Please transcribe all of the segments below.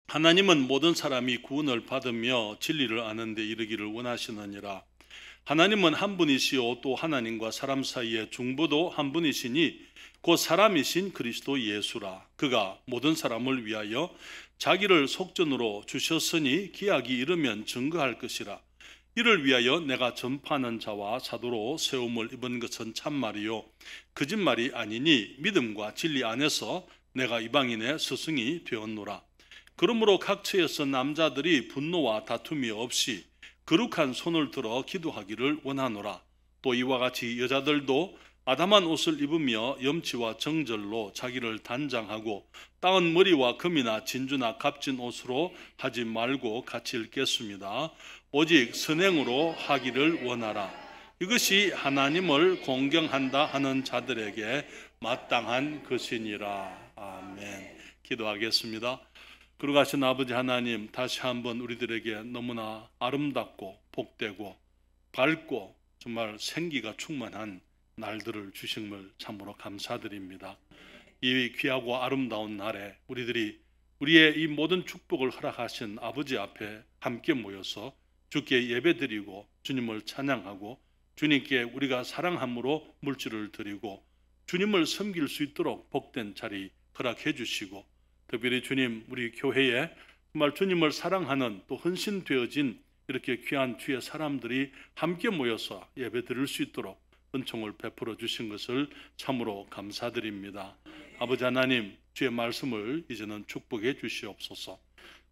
하나님은 모든 사람이 구원을 받으며 진리를 아는 데 이르기를 원하시느니라. 하나님은 한 분이시요 또 하나님과 사람 사이의 중보도 한 분이시니 곧 사람이신 그리스도 예수라. 그가 모든 사람을 위하여 자기를 속전으로 주셨으니 기약이 이르면 증거할 것이라. 이를 위하여 내가 전파하는 자와 사도로 세움을 입은 것은 참말이요 거짓말이 아니니 믿음과 진리 안에서 내가 이방인의 스승이 되었노라. 그러므로 각처에서 남자들이 분노와 다툼이 없이 거룩한 손을 들어 기도하기를 원하노라. 또 이와 같이 여자들도 아담한 옷을 입으며 염치와 정절로 자기를 단장하고 따은 머리와 금이나 진주나 값진 옷으로 하지 말고 같이 읽겠습니다. 오직 선행으로 하기를 원하라. 이것이 하나님을 공경한다 하는 자들에게 마땅한 것이니라. 아멘. 기도하겠습니다. 거룩하신 아버지 하나님, 다시 한번 우리들에게 너무나 아름답고 복되고 밝고 정말 생기가 충만한 날들을 주심을 참으로 감사드립니다. 이 귀하고 아름다운 날에 우리들이 우리의 이 모든 축복을 허락하신 아버지 앞에 함께 모여서 주께 예배드리고 주님을 찬양하고 주님께 우리가 사랑함으로 물질을 드리고 주님을 섬길 수 있도록 복된 자리 허락해 주시고, 특별히 주님, 우리 교회에 정말 주님을 사랑하는 또 헌신되어진 이렇게 귀한 주의 사람들이 함께 모여서 예배 드릴 수 있도록 은총을 베풀어 주신 것을 참으로 감사드립니다. 아버지 하나님, 주의 말씀을 이제는 축복해 주시옵소서.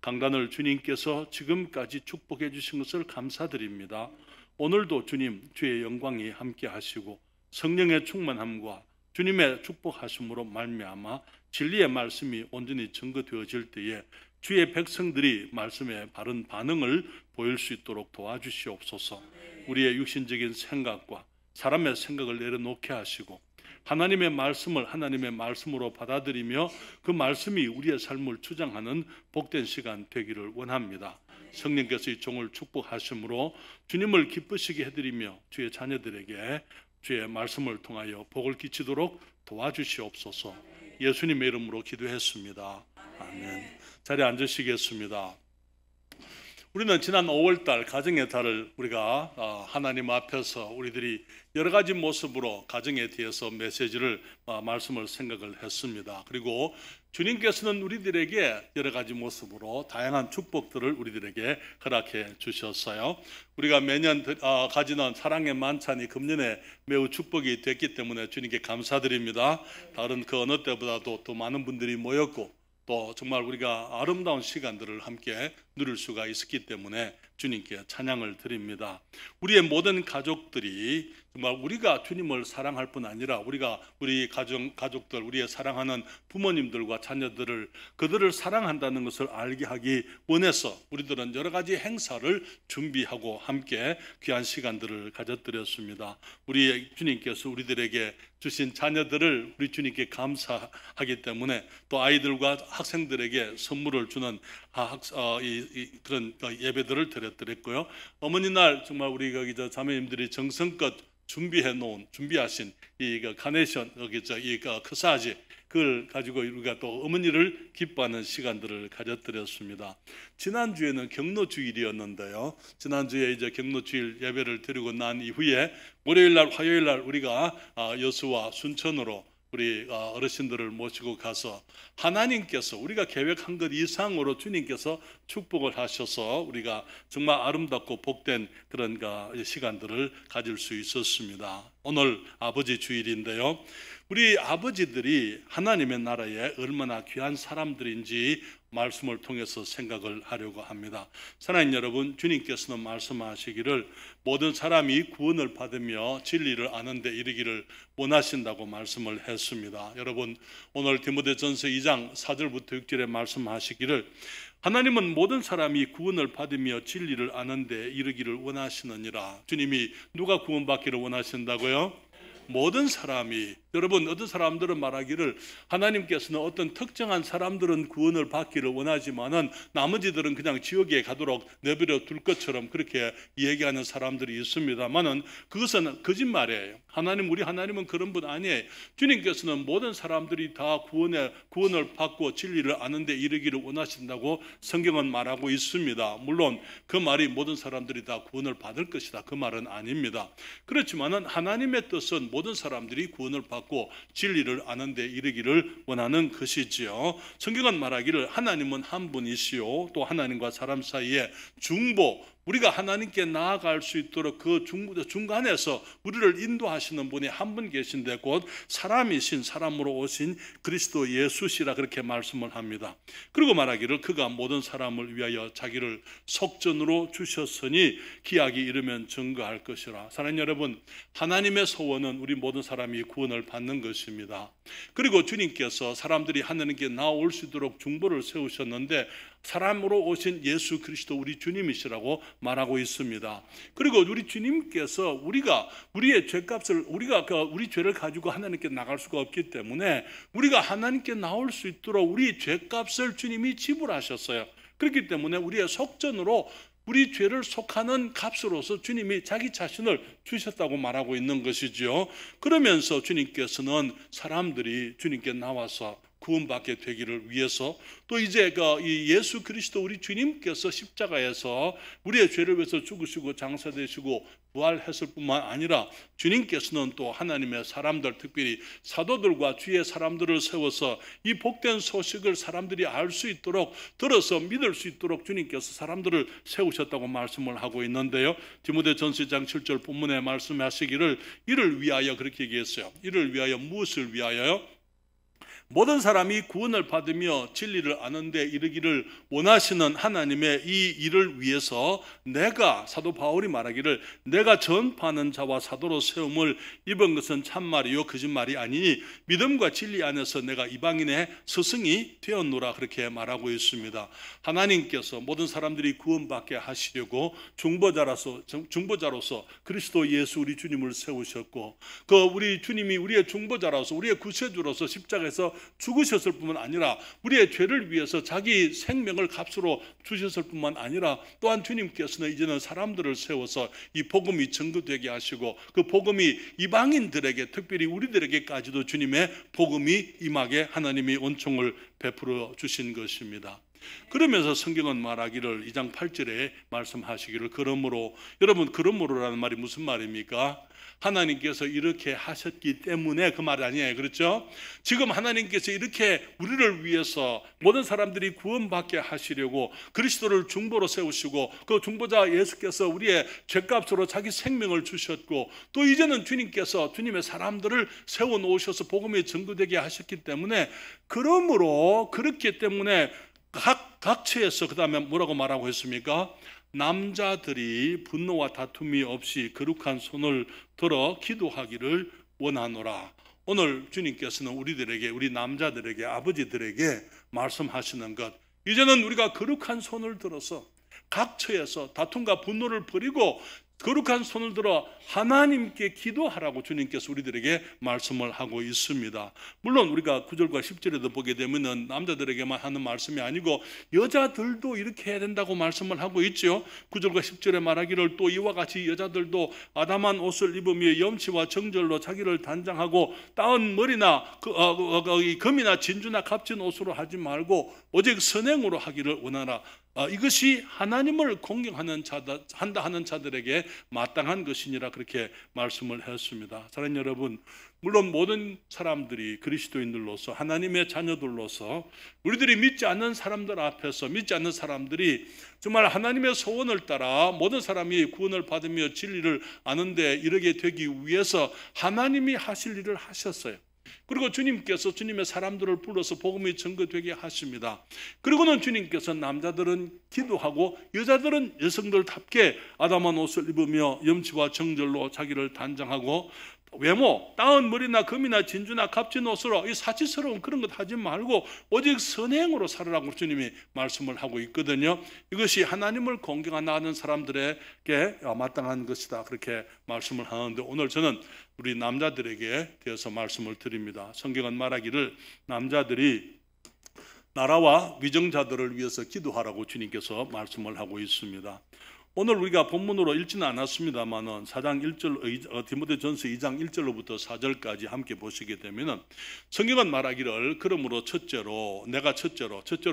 강단을 주님께서 지금까지 축복해 주신 것을 감사드립니다. 오늘도 주님, 주의 영광이 함께 하시고 성령의 충만함과 주님의 축복하심으로 말미암아 진리의 말씀이 온전히 증거되어질 때에 주의 백성들이 말씀에 바른 반응을 보일 수 있도록 도와주시옵소서. 우리의 육신적인 생각과 사람의 생각을 내려놓게 하시고 하나님의 말씀을 하나님의 말씀으로 받아들이며 그 말씀이 우리의 삶을 주장하는 복된 시간 되기를 원합니다. 성령께서 이 종을 축복하심으로 주님을 기쁘시게 해드리며 주의 자녀들에게 주의 말씀을 통하여 복을 끼치도록 도와주시옵소서. 예수님의 이름으로 기도했습니다. 아멘. 자리에 앉으시겠습니다. 우리는 지난 5월달 가정의 달을 우리가 하나님 앞에서 우리들이 여러 가지 모습으로 가정에 대해서 메시지를 말씀을 생각을 했습니다. 그리고 주님께서는 우리들에게 여러 가지 모습으로 다양한 축복들을 우리들에게 허락해 주셨어요. 우리가 매년 가지는 사랑의 만찬이 금년에 매우 축복이 됐기 때문에 주님께 감사드립니다. 다른 그 어느 때보다도 더 많은 분들이 모였고 또 정말 우리가 아름다운 시간들을 함께 누릴 수가 있었기 때문에 주님께 찬양을 드립니다. 우리의 모든 가족들이 정말 우리가 주님을 사랑할 뿐 아니라 우리 가족들, 우리의 사랑하는 부모님들과 자녀들을 그들을 사랑한다는 것을 알게 하기 원해서 우리들은 여러 가지 행사를 준비하고 함께 귀한 시간들을 가져드렸습니다. 우리 주님께서 우리들에게 주신 자녀들을 우리 주님께 감사하기 때문에 또 아이들과 학생들에게 선물을 주는 그런 예배들을 드렸고요. 어머니 날 정말 우리 자매님들이 정성껏 준비하신 이 카네이션 이 크사지 그걸 가지고 우리가 또 어머니를 기뻐하는 시간들을 가져드렸습니다. 지난주에는 경로주일이었는데요. 지난주에 이제 경로주일 예배를 드리고 난 이후에 월요일 날, 화요일 날 우리가 여수와 순천으로 우리 어르신들을 모시고 가서 하나님께서 우리가 계획한 것 이상으로 주님께서 축복을 하셔서 우리가 정말 아름답고 복된 그런 시간들을 가질 수 있었습니다. 오늘 아버지 주일인데요. 우리 아버지들이 하나님의 나라에 얼마나 귀한 사람들인지 말씀을 통해서 생각을 하려고 합니다. 사랑하는 여러분, 주님께서는 말씀하시기를 모든 사람이 구원을 받으며 진리를 아는 데 이르기를 원하신다고 말씀을 했습니다. 여러분, 오늘 디모데전서 2장 4절부터 6절에 말씀하시기를 하나님은 모든 사람이 구원을 받으며 진리를 아는 데 이르기를 원하시느니라. 주님이 누가 구원받기를 원하신다고요? 모든 사람이, 여러분 어떤 사람들은 말하기를 하나님께서는 어떤 특정한 사람들은 구원을 받기를 원하지만은 나머지들은 그냥 지옥에 가도록 내버려 둘 것처럼 그렇게 얘기하는 사람들이 있습니다만은 그것은 거짓말이에요. 우리 하나님은 그런 분 아니에요. 주님께서는 모든 사람들이 다 구원을 받고 진리를 아는 데 이르기를 원하신다고 성경은 말하고 있습니다. 물론 그 말이 모든 사람들이 다 구원을 받을 것이다, 그 말은 아닙니다. 그렇지만은 하나님의 뜻은 모든 사람들이 구원을 받고 진리를 아는 데 이르기를 원하는 것이지요. 성경은 말하기를 하나님은 한 분이시요 또 하나님과 사람 사이에 중보, 우리가 하나님께 나아갈 수 있도록 그 중간에서 우리를 인도하시는 분이 한 분 계신데 곧 사람이신, 사람으로 오신 그리스도 예수시라 그렇게 말씀을 합니다. 그리고 말하기를 그가 모든 사람을 위하여 자기를 속전으로 주셨으니 기약이 이르면 증거할 것이라. 사랑하는 여러분, 하나님의 소원은 우리 모든 사람이 구원을 받는 것입니다. 그리고 주님께서 사람들이 하나님께 나올 수 있도록 중보를 세우셨는데 사람으로 오신 예수 그리스도 우리 주님이시라고 말하고 있습니다. 그리고 우리 주님께서 우리가 우리의 죄값을 우리 죄를 가지고 하나님께 나갈 수가 없기 때문에 우리가 하나님께 나올 수 있도록 우리 죄값을 주님이 지불하셨어요. 그렇기 때문에 우리의 속전으로 우리 죄를 속하는 값으로서 주님이 자기 자신을 주셨다고 말하고 있는 것이죠. 그러면서 주님께서는 사람들이 주님께 나와서 구원받게 되기를 위해서 또 이제 이 예수 그리스도 우리 주님께서 십자가에서 우리의 죄를 위해서 죽으시고 장사되시고 부활했을 뿐만 아니라 주님께서는 또 하나님의 사람들, 특별히 사도들과 주의 사람들을 세워서 이 복된 소식을 사람들이 알 수 있도록 들어서 믿을 수 있도록 주님께서 사람들을 세우셨다고 말씀을 하고 있는데요. 디모데전서 1장 7절 본문에 말씀하시기를 이를 위하여 그렇게 얘기했어요. 이를 위하여 무엇을 위하여요? 모든 사람이 구원을 받으며 진리를 아는 데 이르기를 원하시는 하나님의 이 일을 위해서 내가, 사도 바울이 말하기를 내가 전파하는 자와 사도로 세움을 입은 것은 참말이요 거짓말이 아니니 믿음과 진리 안에서 내가 이방인의 스승이 되었노라 그렇게 말하고 있습니다. 하나님께서 모든 사람들이 구원받게 하시려고 중보자로서 그리스도 예수 우리 주님을 세우셨고 그 우리 주님이 우리의 중보자로서 우리의 구세주로서 십자가에서 죽으셨을 뿐만 아니라 우리의 죄를 위해서 자기 생명을 값으로 주셨을 뿐만 아니라 또한 주님께서는 이제는 사람들을 세워서 이 복음이 증거되게 하시고 그 복음이 이방인들에게 특별히 우리들에게까지도 주님의 복음이 임하게 하나님이 은총을 베풀어 주신 것입니다. 그러면서 성경은 말하기를 2장 8절에 말씀하시기를 그러므로, 여러분 그러므로라는 말이 무슨 말입니까? 하나님께서 이렇게 하셨기 때문에 그 말 아니에요. 그렇죠? 지금 하나님께서 이렇게 우리를 위해서 모든 사람들이 구원받게 하시려고 그리스도를 중보로 세우시고 그 중보자 예수께서 우리의 죄값으로 자기 생명을 주셨고 또 이제는 주님께서 주님의 사람들을 세워놓으셔서 복음이 증거되게 하셨기 때문에 그러므로 그렇기 때문에 각처에서 그 다음에 뭐라고 말하고 했습니까? 남자들이 분노와 다툼이 없이 거룩한 손을 들어 기도하기를 원하노라. 오늘 주님께서는 우리들에게, 우리 남자들에게, 아버지들에게 말씀하시는 것, 이제는 우리가 거룩한 손을 들어서 각처에서 다툼과 분노를 버리고 거룩한 손을 들어 하나님께 기도하라고 주님께서 우리들에게 말씀을 하고 있습니다. 물론 우리가 9절과 10절에도 보게 되면 남자들에게만 하는 말씀이 아니고 여자들도 이렇게 해야 된다고 말씀을 하고 있죠. 9절과 10절에 말하기를 또 이와 같이 여자들도 아담한 옷을 입으며 염치와 정절로 자기를 단장하고 따은 머리나 금이나 진주나 값진 옷으로 하지 말고 오직 선행으로 하기를 원하라. 이것이 하나님을 공경하는 한다 하는 자들에게 마땅한 것이니라 그렇게 말씀을 했습니다. 사랑하는 여러분, 물론 모든 사람들이 그리스도인들로서 하나님의 자녀들로서 우리들이 믿지 않는 사람들 앞에서 믿지 않는 사람들이 정말 하나님의 소원을 따라 모든 사람이 구원을 받으며 진리를 아는 데 이르게 되기 위해서 하나님이 하실 일을 하셨어요. 그리고 주님께서 주님의 사람들을 불러서 복음이 증거되게 하십니다. 그리고는 주님께서 남자들은 기도하고 여자들은 여성들답게 아담한 옷을 입으며 염치와 정절로 자기를 단장하고 외모, 따은 머리나 금이나 진주나 값진 옷으로 이 사치스러운 그런 것 하지 말고 오직 선행으로 살으라고 주님이 말씀을 하고 있거든요. 이것이 하나님을 공경하는 사람들에게 마땅한 것이다, 그렇게 말씀을 하는데, 오늘 저는 우리 남자들에게 대해서 말씀을 드립니다. 성경은 말하기를 남자들이 나라와 위정자들을 위해서 기도하라고 주님께서 말씀을 하고 있습니다. 오늘 우리가 본문으로 읽지는 않았습니다만은 4장 1절, 디모데전서 2장 1절로부터 4절까지 함께 보시게 되면은 성경은 말하기를 그러므로 첫째로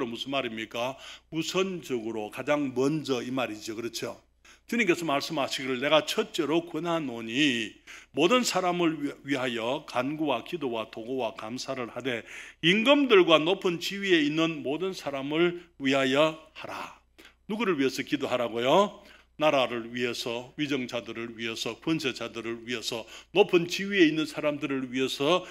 무슨 말입니까? 우선적으로 가장 먼저 이 말이죠. 그렇죠? 주님께서 말씀하시기를 내가 첫째로 권하노니 모든 사람을 위하여 간구와 기도와 도구와 감사를 하되 임금들과 높은 지위에 있는 모든 사람을 위하여 하라. 누구를 위해서 기도하라고요? 나라를 위해서, 위정자들을 위해서, 권세자들을 위해서, 높은 지위에 있는 사람들을 위해서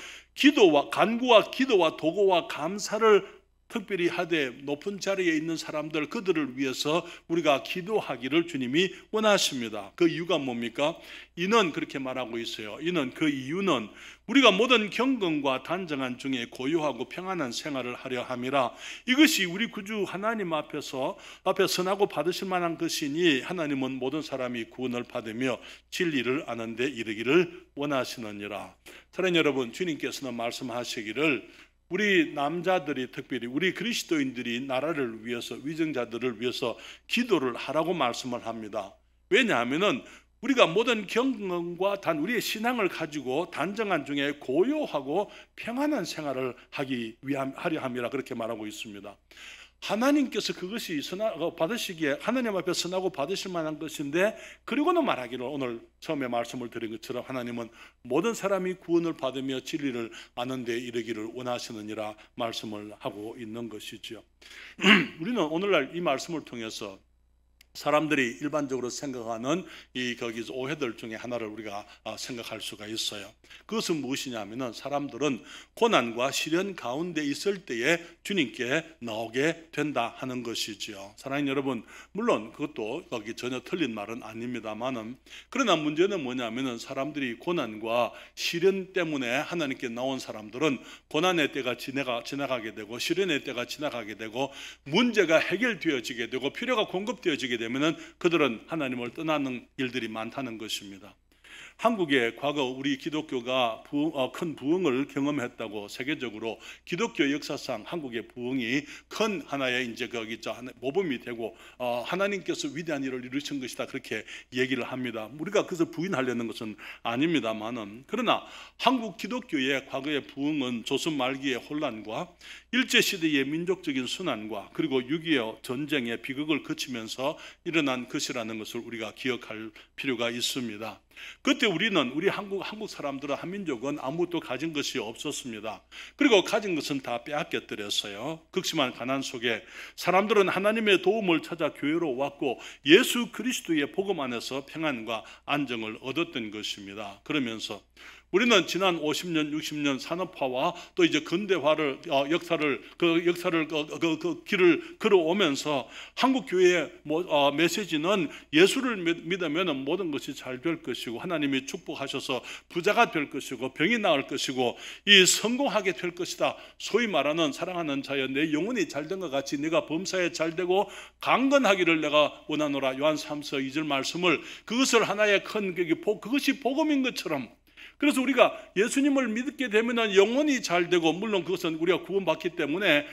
간구와 기도와 도구와 감사를 특별히 하되 높은 자리에 있는 사람들, 그들을 위해서 우리가 기도하기를 주님이 원하십니다. 그 이유가 뭡니까? 이는 그렇게 말하고 있어요. 그 이유는 우리가 모든 경건과 단정한 중에 고요하고 평안한 생활을 하려 함이라. 이것이 우리 구주 하나님 앞에 선하고 받으실 만한 것이니 하나님은 모든 사람이 구원을 받으며 진리를 아는 데 이르기를 원하시느니라. 사랑하는 여러분, 주님께서는 말씀하시기를 우리 남자들이, 특별히 우리 그리스도인들이 나라를 위해서, 위정자들을 위해서 기도를 하라고 말씀을 합니다. 왜냐하면은 우리가 모든 경건과 우리의 신앙을 가지고 단정한 중에 고요하고 평안한 생활을 하려 함이라, 그렇게 말하고 있습니다. 하나님께서 그것이 받으시기에 하나님 앞에 선하고 받으실 만한 것인데, 그리고는 말하기를 오늘 처음에 말씀을 드린 것처럼 하나님은 모든 사람이 구원을 받으며 진리를 아는 데 이르기를 원하시느니라 말씀을 하고 있는 것이죠. 우리는 오늘날 이 말씀을 통해서 사람들이 일반적으로 생각하는 거기서 오해들 중에 하나를 우리가 생각할 수가 있어요. 그것은 무엇이냐면은 사람들은 고난과 시련 가운데 있을 때에 주님께 나오게 된다 하는 것이죠. 사랑하는 여러분, 물론 그것도 거기 전혀 틀린 말은 아닙니다만은, 그러나 문제는 뭐냐면은 사람들이 고난과 시련 때문에 하나님께 나온 사람들은 고난의 때가 지나가게 되고 시련의 때가 지나가게 되고 문제가 해결되어지게 되고 필요가 공급되어지게 되면은 그들은 하나님을 떠나는 일들이 많다는 것입니다. 한국의 과거 우리 기독교가 큰 부흥을 경험했다고 세계적으로 기독교 역사상 한국의 부흥이 큰 하나의 이제 모범이 되고 하나님께서 위대한 일을 이루신 것이다, 그렇게 얘기를 합니다. 우리가 그것을 부인하려는 것은 아닙니다만은, 그러나 한국 기독교의 과거의 부흥은 조선 말기의 혼란과 일제시대의 민족적인 순환과 그리고 6.25 전쟁의 비극을 거치면서 일어난 것이라는 것을 우리가 기억할 필요가 있습니다. 그때 우리 한국 사람들은, 한민족은 아무것도 가진 것이 없었습니다. 그리고 가진 것은 다 빼앗겨뜨렸어요. 극심한 가난 속에 사람들은 하나님의 도움을 찾아 교회로 왔고 예수 그리스도의 복음 안에서 평안과 안정을 얻었던 것입니다. 그러면서 우리는 지난 50년, 60년 산업화와 또 이제 근대화를 길을 걸어오면서 한국 교회의 메시지는 예수를 믿으면 모든 것이 잘 될 것이고 하나님이 축복하셔서 부자가 될 것이고 병이 나을 것이고 성공하게 될 것이다. 소위 말하는 사랑하는 자여, 내 영혼이 잘된 것 같이 네가 범사에 잘되고 강건하기를 내가 원하노라. 요한 3서 2절 말씀을, 그것을 하나의 큰 그것이 복음인 것처럼, 그래서 우리가 예수님을 믿게 되면 영혼이 잘 되고, 물론 그것은 우리가 구원받기 때문에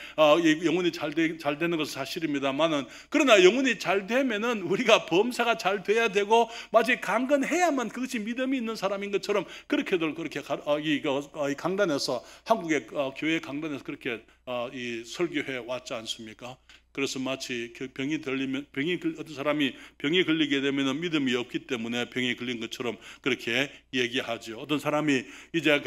영혼이 잘 되는 것은 사실입니다만은, 그러나 영혼이 잘 되면은 우리가 범사가 잘 돼야 되고 마치 강건해야만 그것이 믿음이 있는 사람인 것처럼 그렇게들 그렇게 강단에서, 한국의 교회 강단에서 그렇게 설교해 왔지 않습니까? 그래서 마치 어떤 사람이 병이 걸리게 되면 믿음이 없기 때문에 병이 걸린 것처럼 그렇게 얘기하죠. 어떤 사람이 이제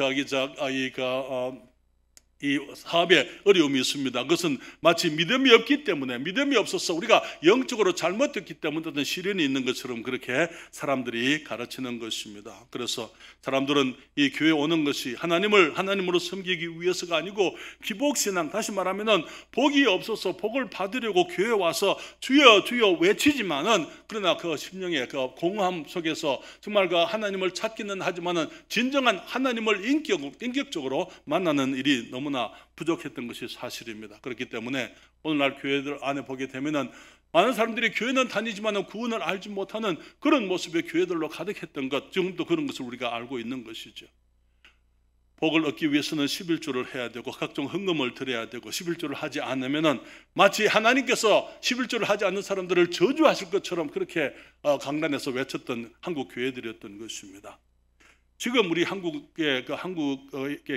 이 사업에 어려움이 있습니다. 그것은 마치 믿음이 없기 때문에, 믿음이 없어서 우리가 영적으로 잘못했기 때문에 어떤 시련이 있는 것처럼 그렇게 사람들이 가르치는 것입니다. 그래서 사람들은 이 교회에 오는 것이 하나님으로 섬기기 위해서가 아니고 기복신앙, 다시 말하면은 복이 없어서 복을 받으려고 교회에 와서 주여 주여 외치지만은, 그러나 그 심령의 그 공허함 속에서 정말 그 하나님을 찾기는 하지만은 진정한 하나님을 인격적으로 만나는 일이 너무나 부족했던 것이 사실입니다. 그렇기 때문에 오늘날 교회들 안에 보게 되면은 많은 사람들이 교회는 다니지만 구원을 알지 못하는 그런 모습의 교회들로 가득했던 것, 지금도 그런 것을 우리가 알고 있는 것이죠. 복을 얻기 위해서는 11조를 해야 되고 각종 헌금을 드려야 되고, 11조를 하지 않으면은 마치 하나님께서 11조를 하지 않는 사람들을 저주하실 것처럼 그렇게 강단에서 외쳤던 한국 교회들이었던 것입니다. 지금 우리 한국의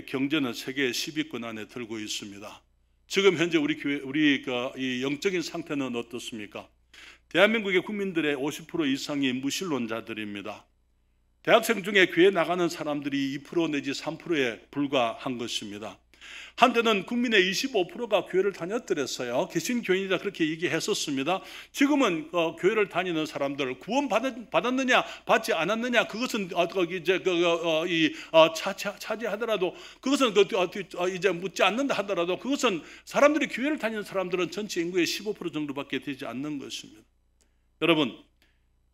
경제는 세계 10위권 안에 들고 있습니다. 지금 현재 우리 교회, 이 영적인 상태는 어떻습니까? 대한민국의 국민들의 50% 이상이 무신론자들입니다. 대학생 중에 교회 나가는 사람들이 2% 내지 3%에 불과한 것입니다. 한때는 국민의 25%가 교회를 다녔더랬어요. 개신교인이다 그렇게 얘기했었습니다. 지금은 교회를 다니는 사람들, 구원 받았느냐 받지 않았느냐, 그것은 이제 차지하더라도, 그것은 이제 묻지 않는다 하더라도, 그것은 사람들이 교회를 다니는 사람들은 전체 인구의 15% 정도밖에 되지 않는 것입니다. 여러분,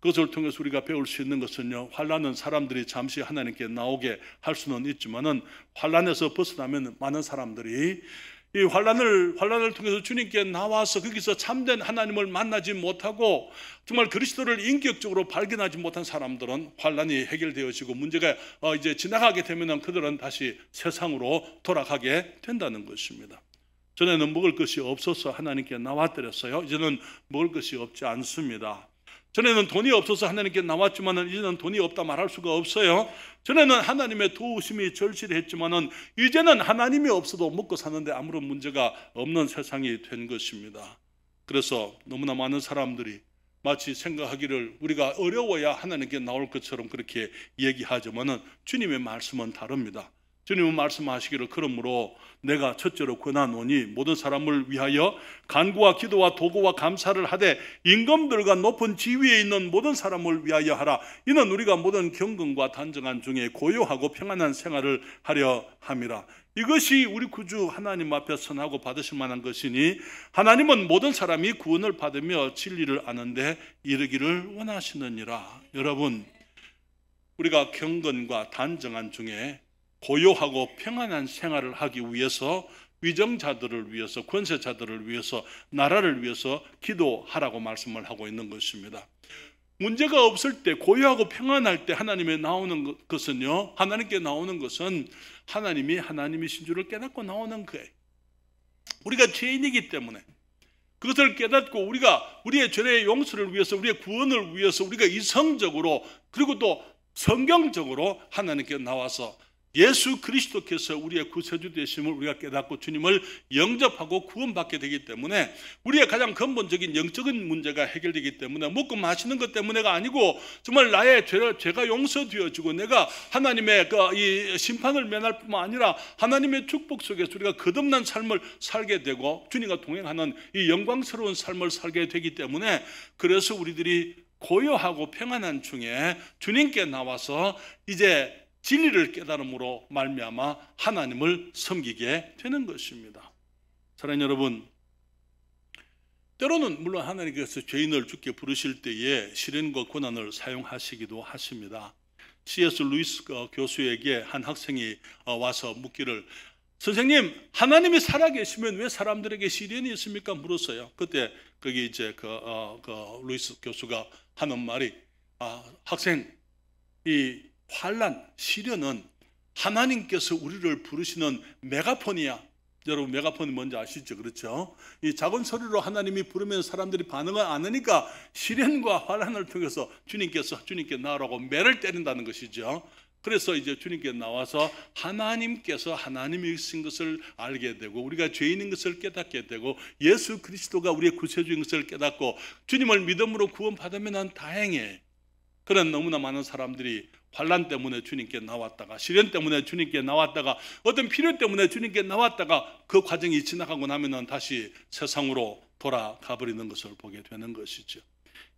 그것을 통해서 우리가 배울 수 있는 것은요, 환난은 사람들이 잠시 하나님께 나오게 할 수는 있지만은 환난에서 벗어나면 많은 사람들이 이 환난을 통해서 주님께 나와서 거기서 참된 하나님을 만나지 못하고 정말 그리스도를 인격적으로 발견하지 못한 사람들은 환난이 해결되어지고 문제가 이제 지나가게 되면은 그들은 다시 세상으로 돌아가게 된다는 것입니다. 전에는 먹을 것이 없어서 하나님께 나왔더랬어요. 이제는 먹을 것이 없지 않습니다. 전에는 돈이 없어서 하나님께 나왔지만은 이제는 돈이 없다 말할 수가 없어요. 전에는 하나님의 도우심이 절실했지만은 이제는 하나님이 없어도 먹고 사는데 아무런 문제가 없는 세상이 된 것입니다. 그래서 너무나 많은 사람들이 마치 생각하기를 우리가 어려워야 하나님께 나올 것처럼 그렇게 얘기하지만은 주님의 말씀은 다릅니다. 주님은 말씀하시기를 그러므로 내가 첫째로 권하노니 모든 사람을 위하여 간구와 기도와 도구와 감사를 하되 임금들과 높은 지위에 있는 모든 사람을 위하여 하라. 이는 우리가 모든 경건과 단정한 중에 고요하고 평안한 생활을 하려 함이라. 이것이 우리 구주 하나님 앞에 선하고 받으실 만한 것이니 하나님은 모든 사람이 구원을 받으며 진리를 아는데 이르기를 원하시느니라. 여러분, 우리가 경건과 단정한 중에 고요하고 평안한 생활을 하기 위해서 위정자들을 위해서, 권세자들을 위해서, 나라를 위해서 기도하라고 말씀을 하고 있는 것입니다. 문제가 없을 때, 고요하고 평안할 때 하나님께 나오는 것은요, 하나님께 나오는 것은 하나님이 하나님이신 줄을 깨닫고 나오는 거예요. 우리가 죄인이기 때문에 그것을 깨닫고 우리가 우리의 죄의 용서를 위해서, 우리의 구원을 위해서 우리가 이성적으로 그리고 또 성경적으로 하나님께 나와서 예수 그리스도께서 우리의 구세주 되심을 우리가 깨닫고 주님을 영접하고 구원받게 되기 때문에 우리의 가장 근본적인 영적인 문제가 해결되기 때문에 먹고 마시는 것 때문에가 아니고 정말 나의 죄가 용서되어지고 내가 하나님의 이 심판을 면할 뿐만 아니라 하나님의 축복 속에서 우리가 거듭난 삶을 살게 되고 주님과 동행하는 이 영광스러운 삶을 살게 되기 때문에, 그래서 우리들이 고요하고 평안한 중에 주님께 나와서 이제 진리를 깨달음으로 말미암아 하나님을 섬기게 되는 것입니다. 사랑하는 여러분, 때로는 물론 하나님께서 죄인을 주께 부르실 때에 시련과 고난을 사용하시기도 하십니다. C.S. 루이스 교수에게 한 학생이 와서 묻기를, 선생님, 하나님이 살아계시면 왜 사람들에게 시련이 있습니까? 물었어요. 그때 거기 이제 루이스 교수가 하는 말이, 학생, 이 환난, 시련은 하나님께서 우리를 부르시는 메가폰이야. 여러분, 메가폰이 뭔지 아시죠? 그렇죠? 이 작은 소리로 하나님이 부르면 사람들이 반응을 안 하니까 시련과 환난을 통해서 주님께 나오라고 매를 때린다는 것이죠. 그래서 이제 주님께 나와서 하나님께서 하나님이신 것을 알게 되고 우리가 죄인인 것을 깨닫게 되고 예수 그리스도가 우리의 구세주인 것을 깨닫고 주님을 믿음으로 구원받으면 다행해. 그런 너무나 많은 사람들이 환난 때문에 주님께 나왔다가, 시련 때문에 주님께 나왔다가, 어떤 필요 때문에 주님께 나왔다가 그 과정이 지나가고 나면은 다시 세상으로 돌아가 버리는 것을 보게 되는 것이죠.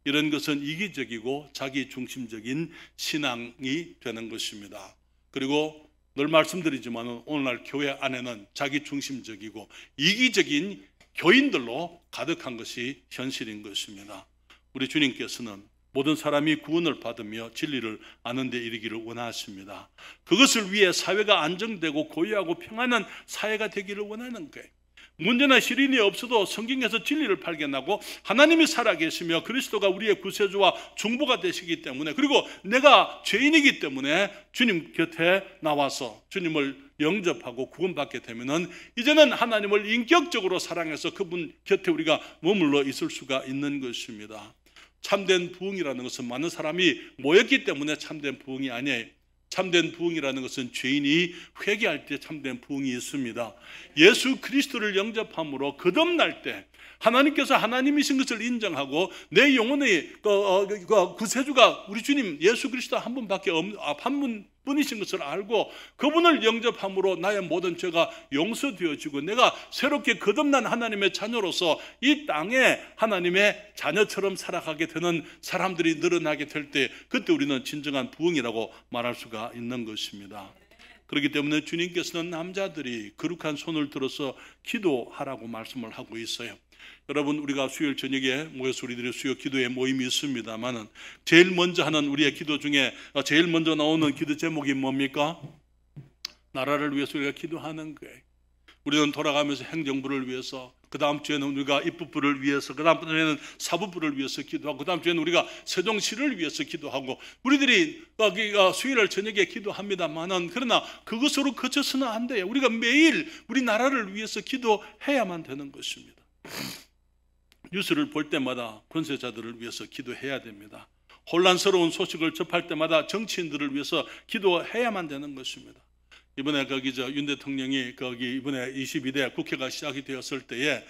이런 것은 이기적이고 자기 중심적인 신앙이 되는 것입니다. 그리고 늘 말씀드리지만 오늘날 교회 안에는 자기 중심적이고 이기적인 교인들로 가득한 것이 현실인 것입니다. 우리 주님께서는 모든 사람이 구원을 받으며 진리를 아는 데 이르기를 원하십니다. 그것을 위해 사회가 안정되고 고요하고 평안한 사회가 되기를 원하는 거예요. 문제나 시련이 없어도 성경에서 진리를 발견하고 하나님이 살아계시며 그리스도가 우리의 구세주와 중보가 되시기 때문에, 그리고 내가 죄인이기 때문에 주님 곁에 나와서 주님을 영접하고 구원받게 되면은 이제는 하나님을 인격적으로 사랑해서 그분 곁에 우리가 머물러 있을 수가 있는 것입니다. 참된 부흥이라는 것은 많은 사람이 모였기 때문에 참된 부흥이 아니에요. 참된 부흥이라는 것은 죄인이 회개할 때 참된 부흥이 있습니다. 예수 그리스도를 영접함으로 거듭날 때 하나님께서 하나님이신 것을 인정하고 내 영혼의 구세주가 우리 주님 예수 그리스도 한 분밖에 없는, 한 분이신 것을 알고 그분을 영접함으로 나의 모든 죄가 용서되어지고 내가 새롭게 거듭난 하나님의 자녀로서 이 땅에 하나님의 자녀처럼 살아가게 되는 사람들이 늘어나게 될 때, 그때 우리는 진정한 부흥이라고 말할 수가 있는 것입니다. 그렇기 때문에 주님께서는 남자들이 거룩한 손을 들어서 기도하라고 말씀을 하고 있어요. 여러분, 우리가 수요일 저녁에 모여서 우리들의 수요 기도의 모임이 있습니다만은 제일 먼저 하는 우리의 기도 중에 제일 먼저 나오는 기도 제목이 뭡니까? 나라를 위해서 우리가 기도하는 거예요. 우리는 돌아가면서 행정부를 위해서, 그 다음 주에는 우리가 입법부를 위해서, 그 다음 주에는 사법부를 위해서 기도하고, 그 다음 주에는 우리가 세종시를 위해서 기도하고, 우리들이 수요일 저녁에 기도합니다만은 그러나 그것으로 그쳐서는 안 돼요. 우리가 매일 우리 나라를 위해서 기도해야만 되는 것입니다. 뉴스를 볼 때마다 권세자들을 위해서 기도해야 됩니다. 혼란스러운 소식을 접할 때마다 정치인들을 위해서 기도해야만 되는 것입니다. 이번에 윤 대통령이 이번에 22대 국회가 시작이 되었을 때에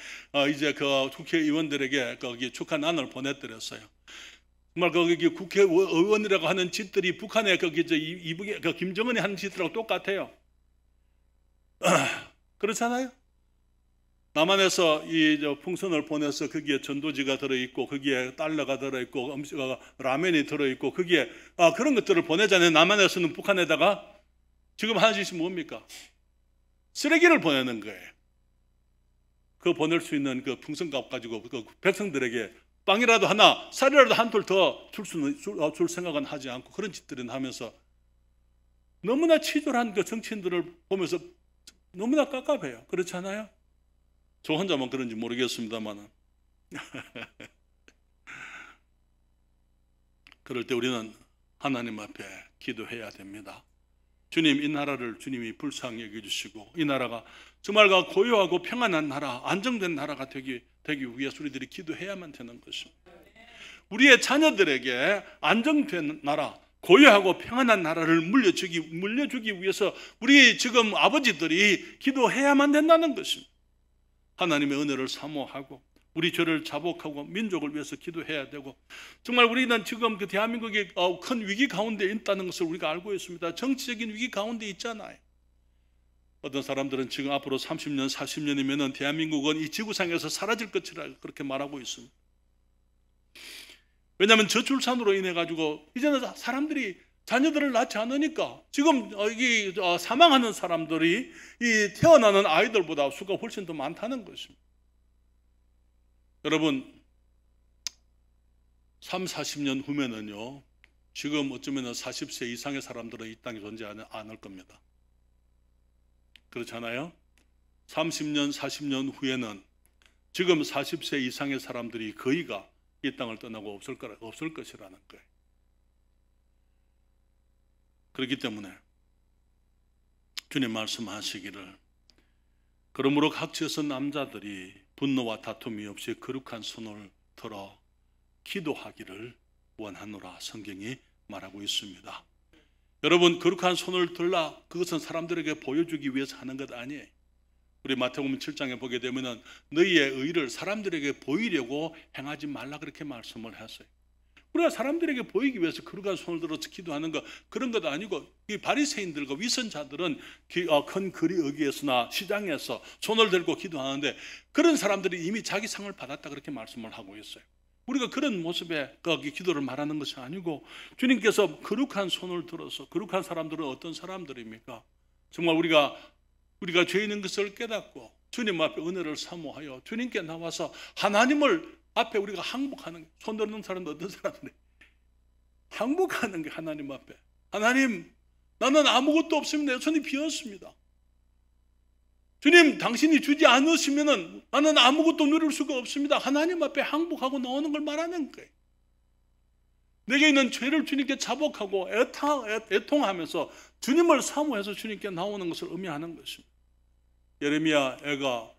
이제 그 국회의원들에게 축하난을 보내드렸어요. 정말 국회의원이라고 하는 짓들이 북한의 김정은이 하는 짓들하고 똑같아요. 그렇잖아요. 남한에서 이 풍선을 보내서 거기에 전도지가 들어있고 거기에 달러가 들어있고 라면이 들어있고 거기에 그런 것들을 보내잖아요. 남한에서는 북한에다가 지금 하는 짓이 뭡니까? 쓰레기를 보내는 거예요. 그 보낼 수 있는 그 풍선값 가지고 그 백성들에게 빵이라도 하나, 쌀이라도 한 톨 더 줄 생각은 하지 않고 그런 짓들은 하면서 너무나 치졸한 그 정치인들을 보면서 너무나 깝깝해요. 그렇지 않아요? 저 혼자만 그런지 모르겠습니다만 그럴 때 우리는 하나님 앞에 기도해야 됩니다. 주님, 이 나라를 주님이 불쌍히 여겨주시고 이 나라가 정말 고요하고 평안한 나라, 안정된 나라가 되기 위해서 우리들이 기도해야만 되는 것입니다. 우리의 자녀들에게 안정된 나라, 고요하고 평안한 나라를 물려주기 위해서 우리 지금 아버지들이 기도해야만 된다는 것입니다. 하나님의 은혜를 사모하고 우리 죄를 자복하고 민족을 위해서 기도해야 되고, 정말 우리는 지금 그 대한민국이 큰 위기 가운데 있다는 것을 우리가 알고 있습니다. 정치적인 위기 가운데 있잖아요. 어떤 사람들은 지금 앞으로 30년, 40년이면 대한민국은 이 지구상에서 사라질 것이라 그렇게 말하고 있습니다. 왜냐하면 저출산으로 인해 가지고 이제는 사람들이 자녀들을 낳지 않으니까 지금 사망하는 사람들이 이 태어나는 아이들보다 수가 훨씬 더 많다는 것입니다. 여러분, 30-40년 후면은요, 지금 어쩌면 40세 이상의 사람들은 이 땅에 존재하지 않을 겁니다. 그렇잖아요? 30년, 40년 후에는 지금 40세 이상의 사람들이 거의가 이 땅을 떠나고 없을 것이라는 거예요. 그렇기 때문에 주님 말씀하시기를, 그러므로 각지에서 남자들이 분노와 다툼이 없이 거룩한 손을 들어 기도하기를 원하노라 성경이 말하고 있습니다. 여러분, 거룩한 손을 들라, 그것은 사람들에게 보여주기 위해서 하는 것 아니에요. 우리 마태복음 7장에 보게 되면은 너희의 의를 사람들에게 보이려고 행하지 말라 그렇게 말씀을 했어요. 우리가 사람들에게 보이기 위해서 거룩한 손을 들어서 기도하는 것, 그런 것도 아니고, 이 바리새인들과 위선자들은 큰 거리 어귀에서나 시장에서 손을 들고 기도하는데, 그런 사람들이 이미 자기 상을 받았다 그렇게 말씀을 하고 있어요. 우리가 그런 모습의 기도를 말하는 것이 아니고, 주님께서 거룩한 손을 들어서, 거룩한 사람들은 어떤 사람들입니까? 정말 우리가 죄 있는 것을 깨닫고 주님 앞에 은혜를 사모하여 주님께 나와서 하나님을 앞에 우리가 항복하는 게, 손 드는 사람은 어떤 사람들이 항복하는 게, 하나님 앞에, 하나님, 나는 아무것도 없습니다. 내 손이 비었습니다. 주님, 당신이 주지 않으시면은 나는 아무것도 누릴 수가 없습니다. 하나님 앞에 항복하고 나오는 걸 말하는 거예요. 내게 있는 죄를 주님께 자복하고 애통하면서 주님을 사모해서 주님께 나오는 것을 의미하는 것입니다. 예레미야 애가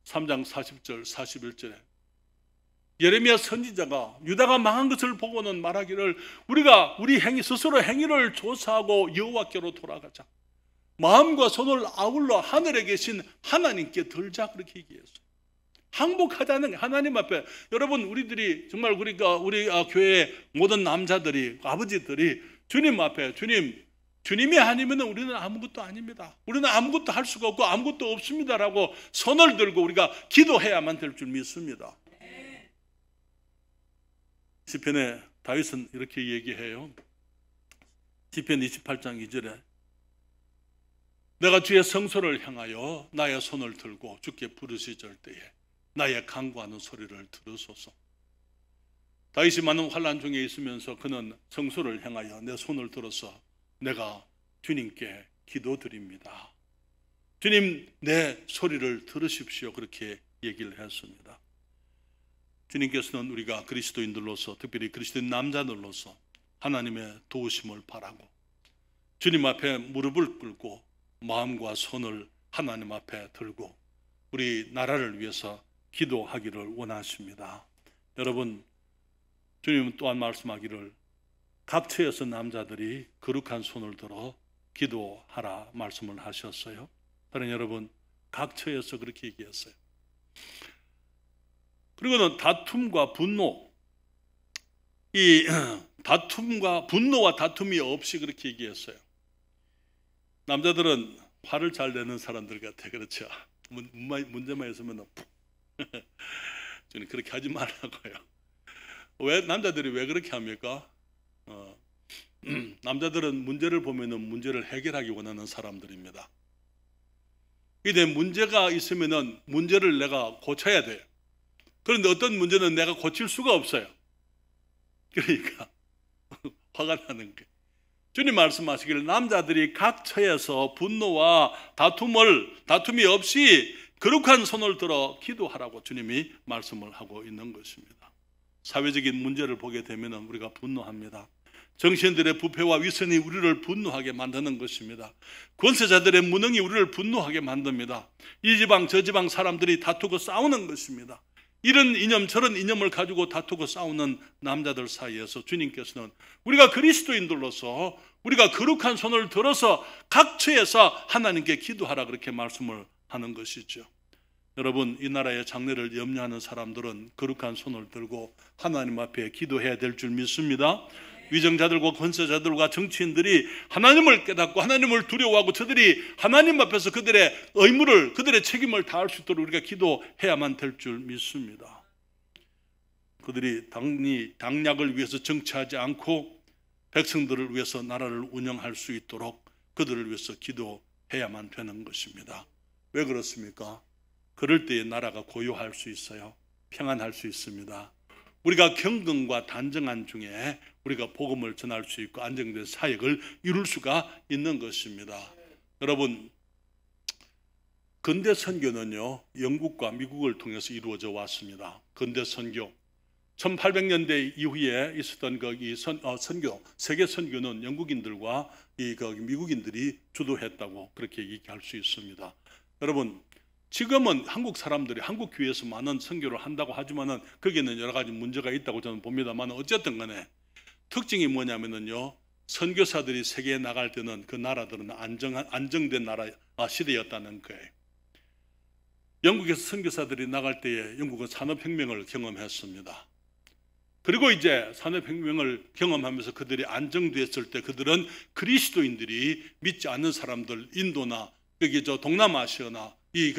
3장 40절 41절에 예레미야 선지자가 유다가 망한 것을 보고는 말하기를, 우리가 우리 스스로 행위를 조사하고 여호와께로 돌아가자. 마음과 손을 아울러 하늘에 계신 하나님께 들자, 그렇게 얘기했어요. 항복하자는 게 하나님 앞에. 여러분, 우리들이 정말 우리 교회의 모든 남자들이, 아버지들이 주님 앞에, 주님이 아니면 우리는 아무것도 아닙니다. 우리는 아무것도 할 수가 없고 아무것도 없습니다라고 손을 들고 우리가 기도해야만 될 줄 믿습니다. 시편에 다윗은 이렇게 얘기해요. 시편 28장 2절에 내가 주의 성소를 향하여 나의 손을 들고 주께 부르짖을 때에 나의 간구하는 소리를 들으소서. 다윗이 많은 환난 중에 있으면서 그는 성소를 향하여 내 손을 들어서 내가 주님께 기도드립니다. 주님, 내 소리를 들으십시오. 그렇게 얘기를 했습니다. 주님께서는 우리가 그리스도인들로서, 특별히 그리스도인 남자들로서 하나님의 도우심을 바라고 주님 앞에 무릎을 꿇고 마음과 손을 하나님 앞에 들고 우리 나라를 위해서 기도하기를 원하십니다. 여러분, 주님은 또한 말씀하기를 각처에서 남자들이 거룩한 손을 들어 기도하라 말씀을 하셨어요. 다른 여러분, 각처에서 그렇게 얘기했어요. 그리고는 다툼과 분노, 이 다툼과 분노와 다툼이 없이 그렇게 얘기했어요. 남자들은 화를 잘 내는 사람들 같아, 그렇죠? 문제만 있으면 저는 그렇게 하지 말라고요. 왜 남자들이 왜 그렇게 합니까? 남자들은 문제를 보면은 문제를 해결하기 원하는 사람들입니다. 이제 문제가 있으면은 문제를 내가 고쳐야 돼요. 그런데 어떤 문제는 내가 고칠 수가 없어요. 그러니까 화가 나는 거예요. 주님 말씀하시기를 남자들이 각처에서 분노와 다툼이 없이 거룩한 손을 들어 기도하라고 주님이 말씀을 하고 있는 것입니다. 사회적인 문제를 보게 되면 우리가 분노합니다. 정신들의 부패와 위선이 우리를 분노하게 만드는 것입니다. 권세자들의 무능이 우리를 분노하게 만듭니다. 이 지방 저 지방 사람들이 다투고 싸우는 것입니다. 이런 이념 저런 이념을 가지고 다투고 싸우는 남자들 사이에서 주님께서는 우리가 그리스도인들로서 우리가 거룩한 손을 들어서 각처에서 하나님께 기도하라 그렇게 말씀을 하는 것이죠. 여러분, 이 나라의 장래를 염려하는 사람들은 거룩한 손을 들고 하나님 앞에 기도해야 될 줄 믿습니다. 위정자들과 권세자들과 정치인들이 하나님을 깨닫고 하나님을 두려워하고 저들이 하나님 앞에서 그들의 의무를, 그들의 책임을 다할 수 있도록 우리가 기도해야만 될 줄 믿습니다. 그들이 당략을 위해서 정치하지 않고 백성들을 위해서 나라를 운영할 수 있도록 그들을 위해서 기도해야만 되는 것입니다. 왜 그렇습니까? 그럴 때에 나라가 고요할 수 있어요. 평안할 수 있습니다. 우리가 경건과 단정한 중에 우리가 복음을 전할 수 있고 안정된 사역을 이룰 수가 있는 것입니다. 여러분, 근대 선교는요, 영국과 미국을 통해서 이루어져 왔습니다. 근대 선교, 1800년대 이후에 있었던 선교, 세계 선교는 영국인들과 미국인들이 주도했다고 그렇게 얘기할 수 있습니다. 여러분, 지금은 한국 사람들이 한국 교회에서 많은 선교를 한다고 하지만은 거기에는 여러 가지 문제가 있다고 저는 봅니다만, 어쨌든 간에 특징이 뭐냐면은요, 선교사들이 세계에 나갈 때는 그 나라들은 안정된 시대였다는 거예요. 영국에서 선교사들이 나갈 때에 영국은 산업혁명을 경험했습니다. 그리고 이제 산업혁명을 경험하면서 그들이 안정됐을 때 그들은 그리스도인들이 믿지 않는 사람들, 인도나 여기 동남아시아나 이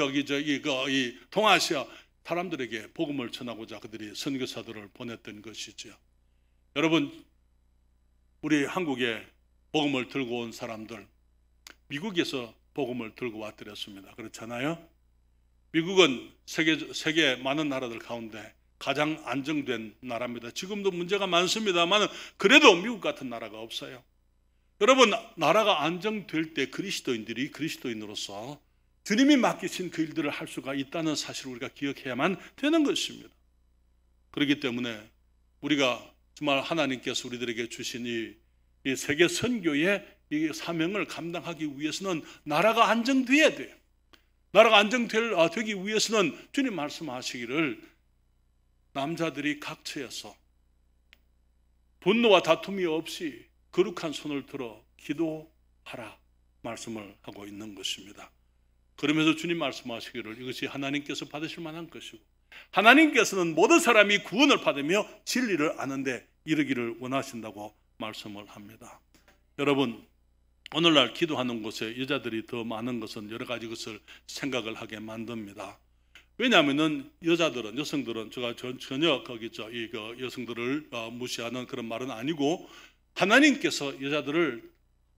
동아시아 사람들에게 복음을 전하고자 그들이 선교사들을 보냈던 것이죠. 여러분, 우리 한국에 복음을 들고 온 사람들, 미국에서 복음을 들고 왔더랬습니다. 그렇잖아요? 미국은 세계 많은 나라들 가운데 가장 안정된 나라입니다. 지금도 문제가 많습니다만 그래도 미국 같은 나라가 없어요. 여러분, 나라가 안정될 때 그리스도인들이 그리스도인으로서 주님이 맡기신 그 일들을 할 수가 있다는 사실을 우리가 기억해야만 되는 것입니다. 그렇기 때문에 우리가 정말 하나님께서 우리들에게 주신 이 세계 선교의 이 사명을 감당하기 위해서는 나라가 안정돼야 돼요. 나라가 안정되기 위해서는 주님 말씀하시기를 남자들이 각처에서 분노와 다툼이 없이 거룩한 손을 들어 기도하라 말씀을 하고 있는 것입니다. 그러면서 주님 말씀하시기를 이것이 하나님께서 받으실 만한 것이고 하나님께서는 모든 사람이 구원을 받으며 진리를 아는데 이르기를 원하신다고 말씀을 합니다. 여러분, 오늘날 기도하는 곳에 여자들이 더 많은 것은 여러 가지 것을 생각을 하게 만듭니다. 왜냐하면 여성들은 제가 전혀 여성들을 무시하는 그런 말은 아니고 하나님께서 여자들을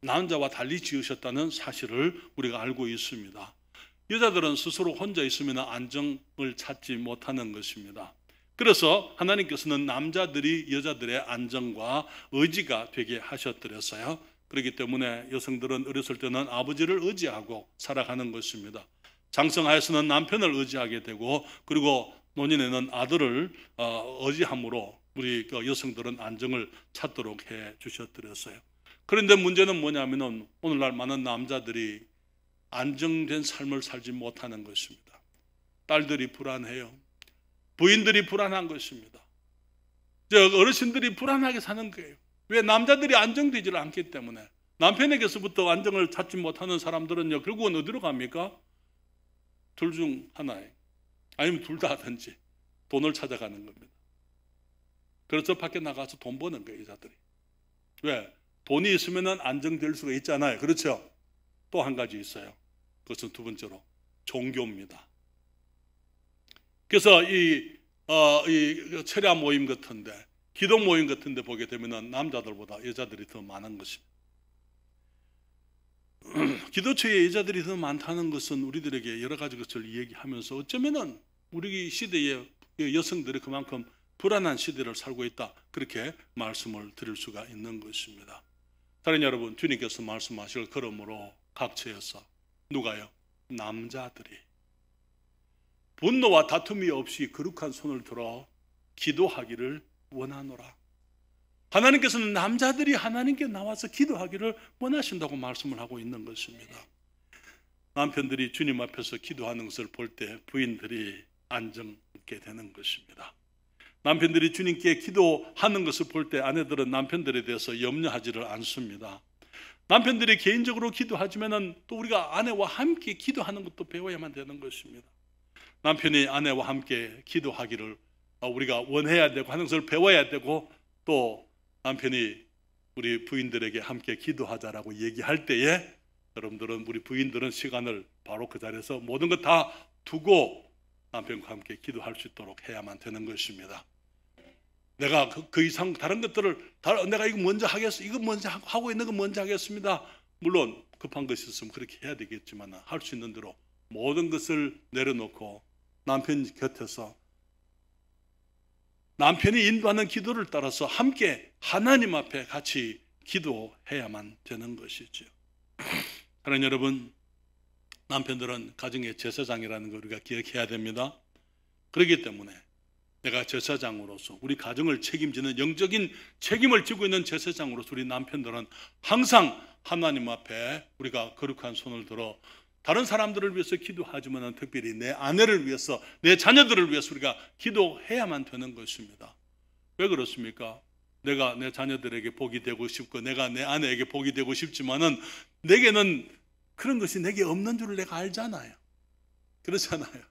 남자와 달리 지으셨다는 사실을 우리가 알고 있습니다. 여자들은 스스로 혼자 있으면 안정을 찾지 못하는 것입니다. 그래서 하나님께서는 남자들이 여자들의 안정과 의지가 되게 하셨더랬어요. 그렇기 때문에 여성들은 어렸을 때는 아버지를 의지하고 살아가는 것입니다. 장성하여서는 남편을 의지하게 되고 그리고 노년에는 아들을 의지함으로 우리 여성들은 안정을 찾도록 해 주셨더랬어요. 그런데 문제는 뭐냐면 오늘날 많은 남자들이 안정된 삶을 살지 못하는 것입니다. 딸들이 불안해요. 부인들이 불안한 것입니다. 어르신들이 불안하게 사는 거예요. 왜? 남자들이 안정되지를 않기 때문에. 남편에게서부터 안정을 찾지 못하는 사람들은요, 결국은 어디로 갑니까? 둘 중 하나에, 아니면 둘 다 하든지 돈을 찾아가는 겁니다. 그래서 밖에 나가서 돈 버는 거예요, 여자들이. 왜? 돈이 있으면 안정될 수가 있잖아요. 그렇죠? 또 한 가지 있어요. 그것은 두 번째로 종교입니다. 그래서 이 철야 모임 같은데, 기도 모임 같은데 보게 되면 남자들보다 여자들이 더 많은 것입니다. 기도처에 여자들이 더 많다는 것은 우리들에게 여러 가지 것을 얘기하면서 어쩌면은 우리 시대의 여성들이 그만큼 불안한 시대를 살고 있다, 그렇게 말씀을 드릴 수가 있는 것입니다. 사랑하는 여러분, 주님께서 말씀하실 그러므로 각처에서 누가요? 남자들이 분노와 다툼이 없이 거룩한 손을 들어 기도하기를 원하노라. 하나님께서는 남자들이 하나님께 나와서 기도하기를 원하신다고 말씀을 하고 있는 것입니다. 남편들이 주님 앞에서 기도하는 것을 볼 때 부인들이 안정있게 되는 것입니다. 남편들이 주님께 기도하는 것을 볼 때 아내들은 남편들에 대해서 염려하지를 않습니다. 남편들이 개인적으로 기도하지만 또 우리가 아내와 함께 기도하는 것도 배워야만 되는 것입니다. 남편이 아내와 함께 기도하기를 우리가 원해야 되고 하는 것을 배워야 되고, 또 남편이 우리 부인들에게 함께 기도하자라고 얘기할 때에 여러분들은, 우리 부인들은 시간을 바로 그 자리에서 모든 것 다 두고 남편과 함께 기도할 수 있도록 해야만 되는 것입니다. 내가 그 이상 다른 것들을 내가 이거 먼저 하겠어, 이거 먼저 하고 있는 거 먼저 하겠습니다. 물론 급한 것이 있으면 그렇게 해야 되겠지만 할 수 있는 대로 모든 것을 내려놓고 남편 곁에서 남편이 인도하는 기도를 따라서 함께 하나님 앞에 같이 기도해야만 되는 것이죠. 하나님 여러분, 남편들은 가정의 제사장이라는 걸 우리가 기억해야 됩니다. 그렇기 때문에 내가 제사장으로서 우리 가정을 책임지는 영적인 책임을 지고 있는 제사장으로서 우리 남편들은 항상 하나님 앞에 우리가 거룩한 손을 들어 다른 사람들을 위해서 기도하지만 특별히 내 아내를 위해서, 내 자녀들을 위해서 우리가 기도해야만 되는 것입니다. 왜 그렇습니까? 내가 내 자녀들에게 복이 되고 싶고 내가 내 아내에게 복이 되고 싶지만은 내게는 그런 것이 내게 없는 줄을 내가 알잖아요. 그렇잖아요.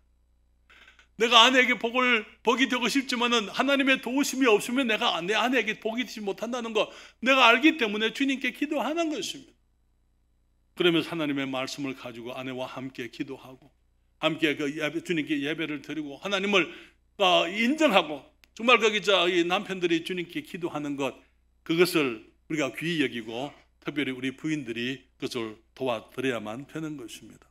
내가 아내에게 복이 되고 싶지만은 하나님의 도우심이 없으면 내가 내 아내에게 복이 되지 못한다는 거 내가 알기 때문에 주님께 기도하는 것입니다. 그러면서 하나님의 말씀을 가지고 아내와 함께 기도하고 함께 주님께 예배를 드리고 하나님을 인정하고 정말 이 남편들이 주님께 기도하는 것 그것을 우리가 귀히 여기고 특별히 우리 부인들이 그것을 도와드려야만 되는 것입니다.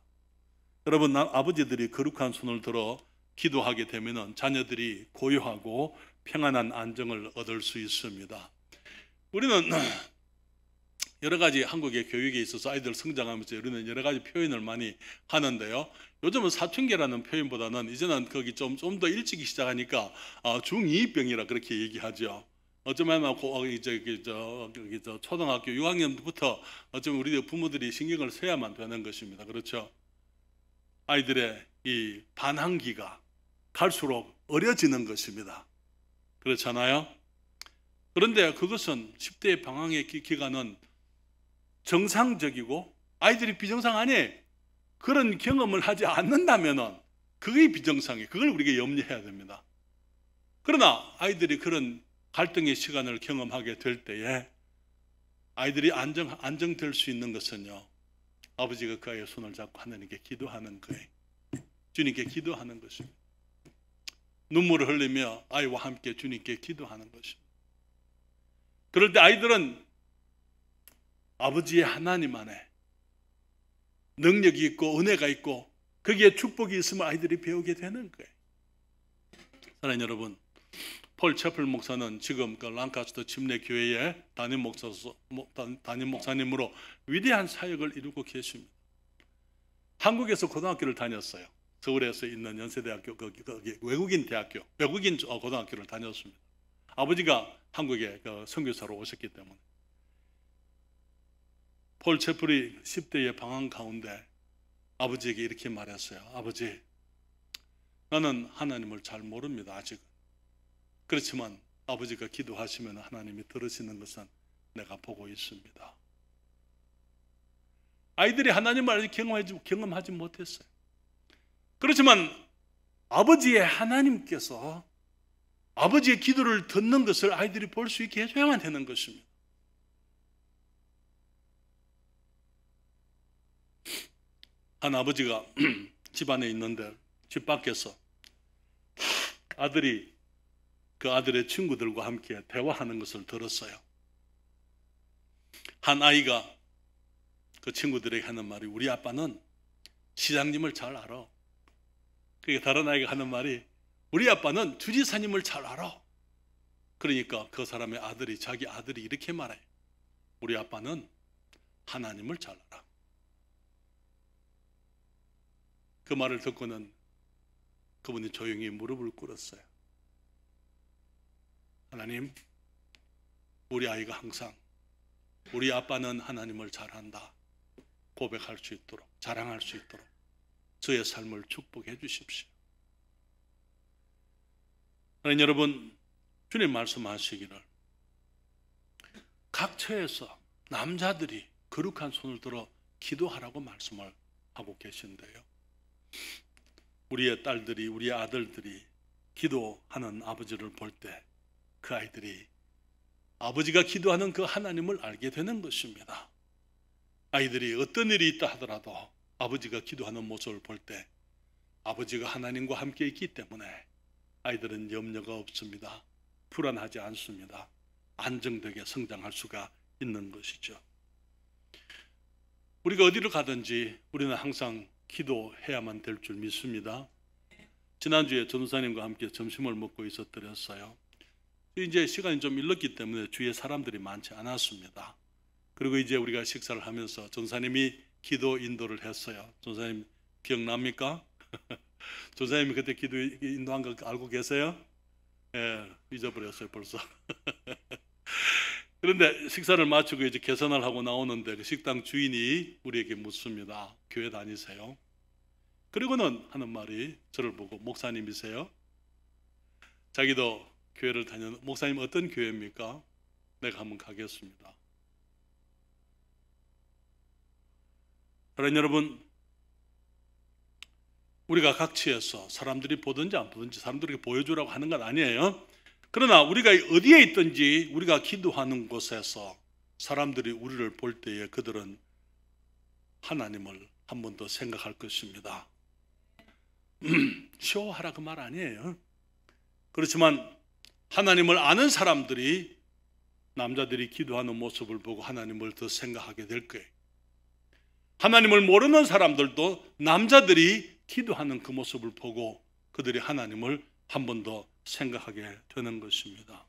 여러분, 아버지들이 거룩한 손을 들어 기도하게 되면 자녀들이 고요하고 평안한 안정을 얻을 수 있습니다. 우리는 여러 가지 한국의 교육에 있어서 아이들 성장하면서 우리는 여러 가지 표현을 많이 하는데요. 요즘은 사춘기라는 표현보다는 이제는 거기 좀 더 일찍 시작하니까 중2병이라 그렇게 얘기하죠. 어쩌면 초등학교 6학년부터 어쩌면 우리 부모들이 신경을 써야만 되는 것입니다. 그렇죠? 아이들의 이 반항기가 갈수록 어려지는 것입니다. 그렇잖아요? 그런데 그것은 10대의 방황의 기간은 정상적이고 아이들이 비정상 아니에요. 그런 경험을 하지 않는다면 그게 비정상이에요. 그걸 우리가 염려해야 됩니다. 그러나 아이들이 그런 갈등의 시간을 경험하게 될 때에 아이들이 안정될 수 있는 것은요, 아버지가 그 아이의 손을 잡고 하나님께 기도하는 거예요. 주님께 기도하는 것입니다. 눈물을 흘리며 아이와 함께 주님께 기도하는 것입니다. 그럴 때 아이들은 아버지의 하나님 안에 능력이 있고 은혜가 있고 거기에 축복이 있으면 아이들이 배우게 되는 거예요. 사랑하는 여러분, 폴 채플 목사는 지금 그 랑카스터 침례교회의 담임 목사님으로 위대한 사역을 이루고 계십니다. 한국에서 고등학교를 다녔어요. 서울에서 있는 연세대학교 거기 외국인 고등학교를 다녔습니다. 아버지가 한국에 선교사로 오셨기 때문에. 폴 채플이 10대의 방황 가운데 아버지에게 이렇게 말했어요. 아버지, 나는 하나님을 잘 모릅니다. 아직은. 그렇지만 아버지가 기도하시면 하나님이 들으시는 것은 내가 보고 있습니다. 아이들이 하나님을 아직 경험하지 못했어요. 그렇지만 아버지의 하나님께서 아버지의 기도를 듣는 것을 아이들이 볼 수 있게 해줘야만 되는 것입니다. 한 아버지가 집안에 있는데 집 밖에서 아들이 그 아들의 친구들과 함께 대화하는 것을 들었어요. 한 아이가 그 친구들에게 하는 말이 우리 아빠는 시장님을 잘 알아. 그게 다른 아이가 하는 말이 우리 아빠는 주지사님을 잘 알아. 그러니까 그 사람의 아들이 자기 아들이 이렇게 말해요. 우리 아빠는 하나님을 잘 알아. 그 말을 듣고는 그분이 조용히 무릎을 꿇었어요. 하나님, 우리 아이가 항상 우리 아빠는 하나님을 잘 안다 고백할 수 있도록, 자랑할 수 있도록 저의 삶을 축복해 주십시오. 하나님, 여러분, 주님 말씀하시기를 각 처에서 남자들이 거룩한 손을 들어 기도하라고 말씀을 하고 계신데요, 우리의 딸들이, 우리의 아들들이 기도하는 아버지를 볼 때 그 아이들이 아버지가 기도하는 그 하나님을 알게 되는 것입니다. 아이들이 어떤 일이 있다 하더라도 아버지가 기도하는 모습을 볼 때 아버지가 하나님과 함께 있기 때문에 아이들은 염려가 없습니다. 불안하지 않습니다. 안정되게 성장할 수가 있는 것이죠. 우리가 어디를 가든지 우리는 항상 기도해야만 될 줄 믿습니다. 지난주에 전도사님과 함께 점심을 먹고 있었더랬어요. 이제 시간이 좀 일렀기 때문에 주위에 사람들이 많지 않았습니다. 그리고 이제 우리가 식사를 하면서 전도사님이 기도 인도를 했어요. 전도사님 기억납니까? 전도사님이 그때 기도 인도한 거 알고 계세요? 예, 잊어버렸어요 벌써. 그런데 식사를 마치고 이제 계산을 하고 나오는데 그 식당 주인이 우리에게 묻습니다. 교회 다니세요? 그리고는 하는 말이 저를 보고 목사님이세요? 자기도 교회를 다니는, 목사님 어떤 교회입니까? 내가 한번 가겠습니다. 사랑하는 여러분, 우리가 각지에서 사람들이 보든지 안 보든지 사람들에게 보여주라고 하는 건 아니에요. 그러나 우리가 어디에 있든지 우리가 기도하는 곳에서 사람들이 우리를 볼 때에 그들은 하나님을 한 번 더 생각할 것입니다. 쇼하라 그 말 아니에요. 그렇지만 하나님을 아는 사람들이 남자들이 기도하는 모습을 보고 하나님을 더 생각하게 될 거예요. 하나님을 모르는 사람들도 남자들이 기도하는 그 모습을 보고 그들이 하나님을 한 번 더 생각하게 되는 것입니다.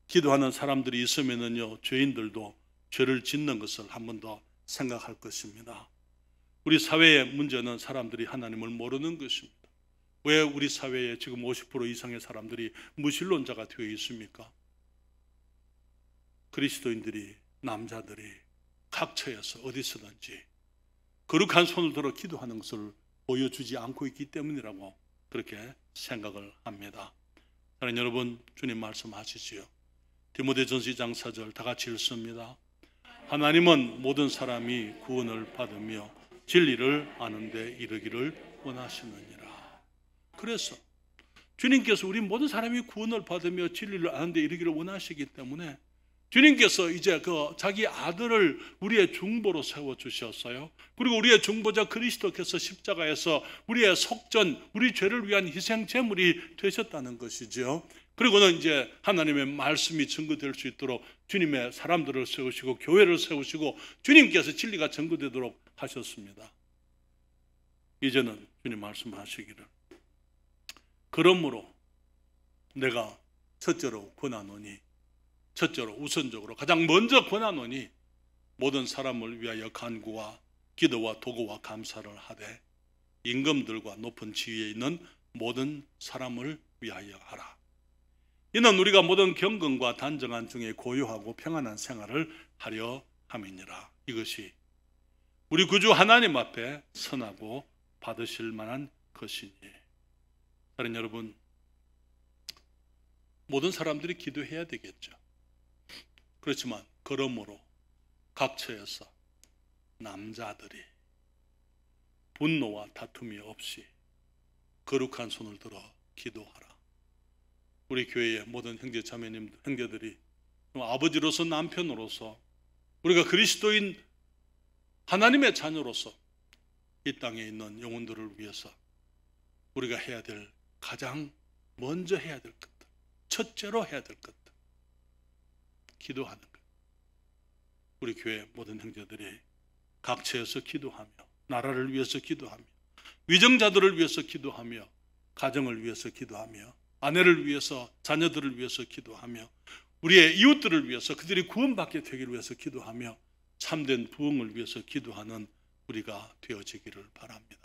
기도하는 사람들이 있으면은요, 죄인들도 죄를 짓는 것을 한 번 더 생각할 것입니다. 우리 사회의 문제는 사람들이 하나님을 모르는 것입니다. 왜 우리 사회에 지금 50% 이상의 사람들이 무신론자가 되어 있습니까? 그리스도인들이, 남자들이 각처에서 어디서든지 거룩한 손을 들어 기도하는 것을 보여주지 않고 있기 때문이라고 그렇게 생각을 합니다. 사랑하는 여러분, 주님 말씀하시지요. 디모데전서 2장 4절 다 같이 읽습니다. 하나님은 모든 사람이 구원을 받으며 진리를 아는 데 이르기를 원하시느니라. 그래서 주님께서 우리 모든 사람이 구원을 받으며 진리를 아는 데 이르기를 원하시기 때문에 주님께서 이제 그 자기 아들을 우리의 중보로 세워주셨어요. 그리고 우리의 중보자 그리스도께서 십자가에서 우리의 속전, 우리 죄를 위한 희생 제물이 되셨다는 것이죠. 그리고는 이제 하나님의 말씀이 증거될 수 있도록 주님의 사람들을 세우시고 교회를 세우시고 주님께서 진리가 증거되도록 하셨습니다. 이제는 주님 말씀하시기를 그러므로 내가 첫째로 권하노니, 첫째로 우선적으로 가장 먼저 권하노니 모든 사람을 위하여 간구와 기도와 도구와 감사를 하되 임금들과 높은 지위에 있는 모든 사람을 위하여 하라. 이는 우리가 모든 경건과 단정한 중에 고요하고 평안한 생활을 하려 함이니라. 이것이 우리 구주 하나님 앞에 선하고 받으실 만한 것이니. 다른 여러분, 모든 사람들이 기도해야 되겠죠. 그렇지만 그러므로 각처에서 남자들이 분노와 다툼이 없이 거룩한 손을 들어 기도하라. 우리 교회의 모든 형제 자매님, 형제들이 아버지로서 남편으로서 우리가 그리스도인 하나님의 자녀로서 이 땅에 있는 영혼들을 위해서 우리가 해야 될 가장 먼저 해야 될 것들, 첫째로 해야 될 것들, 기도하는 것. 우리 교회 모든 형제들이 각처에서 기도하며 나라를 위해서 기도하며 위정자들을 위해서 기도하며 가정을 위해서 기도하며 아내를 위해서 자녀들을 위해서 기도하며 우리의 이웃들을 위해서 그들이 구원받게 되기를 위해서 기도하며 참된 부흥을 위해서 기도하는 우리가 되어지기를 바랍니다.